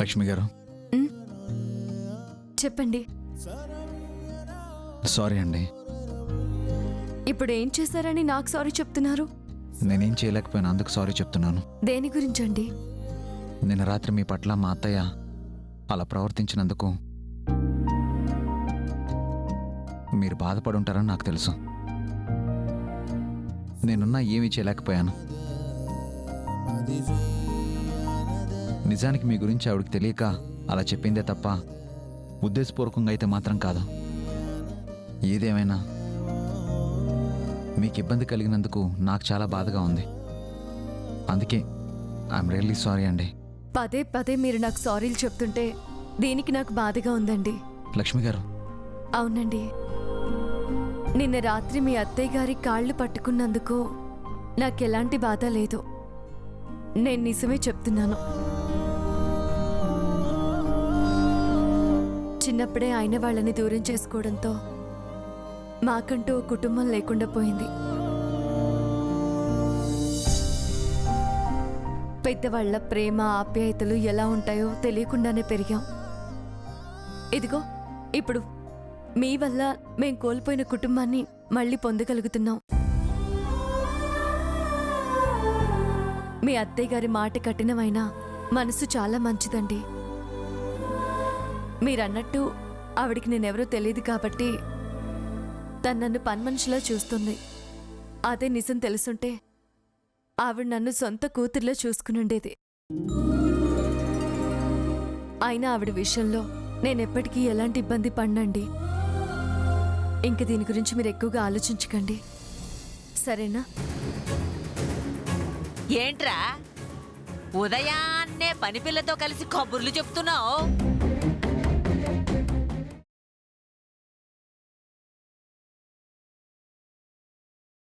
లక్ష్మి గారు, చెప్పండి. సారీ అండి. ఇప్పుడు ఏం చేశారని నాకు సారీ చెప్తున్నారు? నేనేం చేయలేకపోయినా అందుకు సారీ చెప్తున్నాను. దేని గురించండి? నిన్న రాత్రి మీ పట్ల మా అత్తయ్య అలా ప్రవర్తించినందుకు మీరు బాధపడి ఉంటారని నాకు తెలుసు. నేనున్నా ఏమీ చేయలేకపోయాను. నిజానికి మీ గురించి ఆవిడకి తెలియక అలా చెప్పిందే తప్ప ఉద్దేశపూర్వకంగా అయితే మాత్రం కాదు. ఏదేమైనా మీకు ఇబ్బంది కలిగినందుకు నాకు చాలా బాధగా ఉంది. అందుకే ఐఎమ్ రియల్లీ సారీ అండి. పదే పదే మీరు నాకు సారీలు చెప్తుంటే దీనికి నాకు బాధగా ఉందండి. లక్ష్మి గారు, అవునండి, నిన్న రాత్రి మీ అత్తయ్య గారి కాళ్ళు పట్టుకున్నందుకు నాకెలాంటి బాధ లేదు. నేను నిజమే చెప్తున్నాను. చిన్నప్పుడే ఆయన వాళ్ళని దూరం చేసుకోవడంతో మాకంటూ ఓ కుటుంబం లేకుండా పోయింది. పెద్దవాళ్ల ప్రేమ ఆప్యాయతలు ఎలా ఉంటాయో తెలియకుండానే పెరిగాం. ఇదిగో ఇప్పుడు మీ వల్ల మేం కోల్పోయిన కుటుంబాన్ని మళ్ళీ పొందగలుగుతున్నాం. మీ అత్తయ్య గారి మాట కఠినమైన మనసు చాలా మంచిదండి. మీరన్నట్టు ఆవిడికి నేనెవరో తెలియదు కాబట్టి తను నన్ను పన్మనిషిలా చూస్తుంది. అదే నిజం తెలుసుంటే ఆవిడ నన్ను సొంత కూతుర్లో చూసుకునుండేది. అయినా ఆవిడ విషయంలో నేనెప్పటికీ ఎలాంటి ఇబ్బంది పడినండి. ఇంక దీని గురించి మీరు ఎక్కువగా ఆలోచించకండి, సరేనా? ఏంట్రా ఉదయాన్నే పని పిల్లతో కలిసి కబుర్లు చెప్తున్నావు?